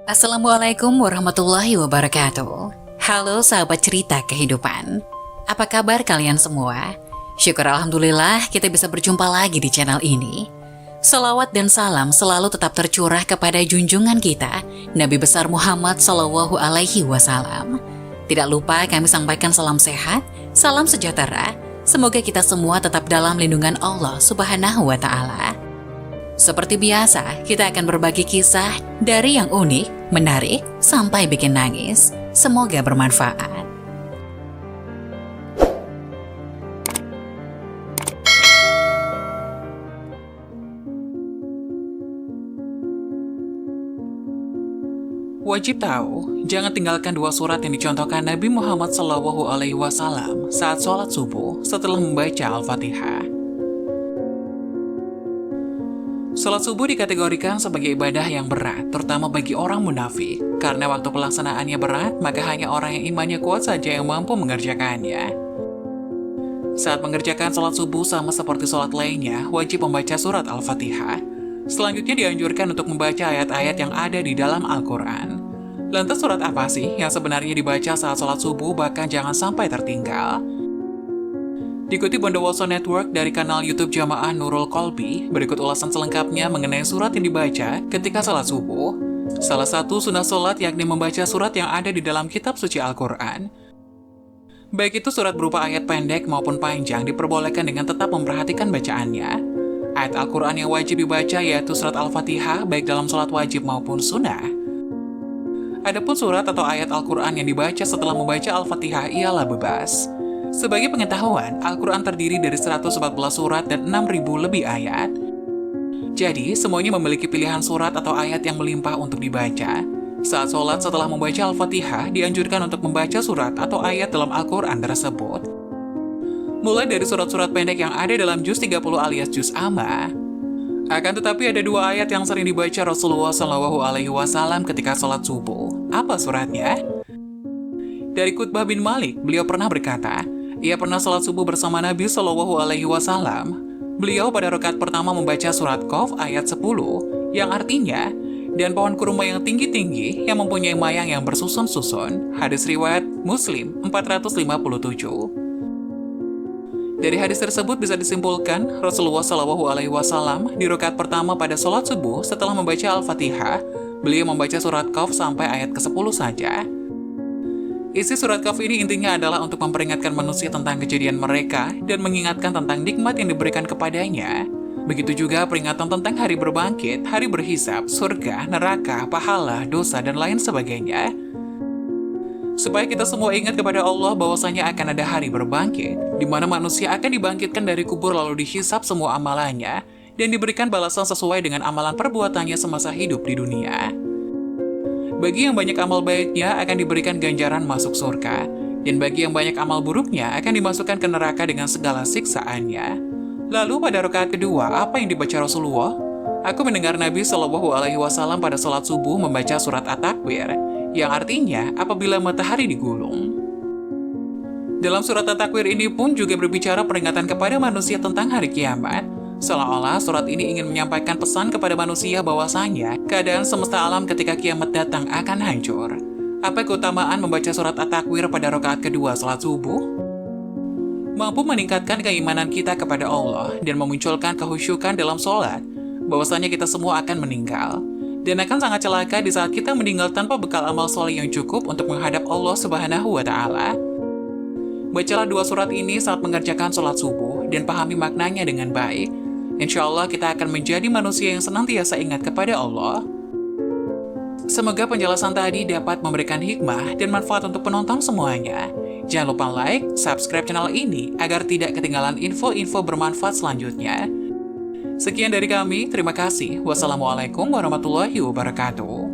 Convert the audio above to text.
Assalamualaikum warahmatullahi wabarakatuh. Halo sahabat cerita kehidupan. Apa kabar kalian semua? Syukur alhamdulillah kita bisa berjumpa lagi di channel ini. Salawat dan salam selalu tetap tercurah kepada junjungan kita, Nabi besar Muhammad SAW. Tidak lupa kami sampaikan salam sehat, salam sejahtera. Semoga kita semua tetap dalam lindungan Allah Subhanahu wa Ta'ala. Seperti biasa, kita akan berbagi kisah dari yang unik, menarik, sampai bikin nangis. Semoga bermanfaat. Wajib tahu, jangan tinggalkan dua surat yang dicontohkan Nabi Muhammad SAW saat sholat subuh setelah membaca Al-Fatihah. Sholat subuh dikategorikan sebagai ibadah yang berat, terutama bagi orang munafik. Karena waktu pelaksanaannya berat, maka hanya orang yang imannya kuat saja yang mampu mengerjakannya. Saat mengerjakan sholat subuh sama seperti sholat lainnya, wajib membaca surat Al-Fatihah. Selanjutnya dianjurkan untuk membaca ayat-ayat yang ada di dalam Al-Quran. Lantas surat apa sih yang sebenarnya dibaca saat sholat subuh bahkan jangan sampai tertinggal? Dikutip Bondowoso Network dari kanal YouTube Jamaah Nurul Qalbi, berikut ulasan selengkapnya mengenai surat yang dibaca ketika sholat subuh. Salah satu sunnah sholat yakni membaca surat yang ada di dalam kitab suci Al-Quran. Baik itu surat berupa ayat pendek maupun panjang diperbolehkan dengan tetap memperhatikan bacaannya. Ayat Al-Quran yang wajib dibaca yaitu surat Al-Fatihah baik dalam sholat wajib maupun sunnah. Adapun surat atau ayat Al-Quran yang dibaca setelah membaca Al-Fatihah ialah bebas. Sebagai pengetahuan, Al-Quran terdiri dari 114 surat dan 6.000 lebih ayat. Jadi, semuanya memiliki pilihan surat atau ayat yang melimpah untuk dibaca. Saat sholat setelah membaca Al-Fatihah, dianjurkan untuk membaca surat atau ayat dalam Al-Quran tersebut. Mulai dari surat-surat pendek yang ada dalam juz 30 alias juz amma. Akan tetapi ada dua ayat yang sering dibaca Rasulullah SAW ketika sholat subuh. Apa suratnya? Dari Qutbah bin Malik, beliau pernah berkata, ia pernah sholat subuh bersama Nabi SAW. Beliau pada rakaat pertama membaca surat Qaf ayat 10, yang artinya, dan pohon kurma yang tinggi-tinggi yang mempunyai mayang yang bersusun-susun. Hadis riwayat Muslim 457. Dari hadis tersebut bisa disimpulkan, Rasulullah SAW di rakaat pertama pada sholat subuh setelah membaca Al-Fatihah, beliau membaca surat Qaf sampai ayat ke-10 saja. Isi surat Qaf ini intinya adalah untuk memperingatkan manusia tentang kejadian mereka dan mengingatkan tentang nikmat yang diberikan kepadanya. Begitu juga peringatan tentang hari berbangkit, hari berhisab, surga, neraka, pahala, dosa, dan lain sebagainya. Supaya kita semua ingat kepada Allah bahwasanya akan ada hari berbangkit, di mana manusia akan dibangkitkan dari kubur lalu dihisab semua amalannya, dan diberikan balasan sesuai dengan amalan perbuatannya semasa hidup di dunia. Bagi yang banyak amal baiknya akan diberikan ganjaran masuk surga, dan bagi yang banyak amal buruknya akan dimasukkan ke neraka dengan segala siksaannya. Lalu pada rakaat kedua, apa yang dibaca Rasulullah? Aku mendengar Nabi SAW pada sholat subuh membaca surat At-Takwir, yang artinya apabila matahari digulung. Dalam surat At-Takwir ini pun juga berbicara peringatan kepada manusia tentang hari kiamat. Seolah-olah surat ini ingin menyampaikan pesan kepada manusia bahwasanya keadaan semesta alam ketika kiamat datang akan hancur. Apa keutamaan membaca surat At-Takwir pada rakaat kedua salat subuh? Mampu meningkatkan keimanan kita kepada Allah dan memunculkan kehusyukan dalam sholat, bahwasanya kita semua akan meninggal. Dan akan sangat celaka di saat kita meninggal tanpa bekal amal soleh yang cukup untuk menghadap Allah Subhanahu wa Ta'ala. Bacalah dua surat ini saat mengerjakan sholat subuh dan pahami maknanya dengan baik. Insya Allah kita akan menjadi manusia yang senantiasa ingat kepada Allah. Semoga penjelasan tadi dapat memberikan hikmah dan manfaat untuk penonton semuanya. Jangan lupa like, subscribe channel ini agar tidak ketinggalan info-info bermanfaat selanjutnya. Sekian dari kami, terima kasih. Wassalamualaikum warahmatullahi wabarakatuh.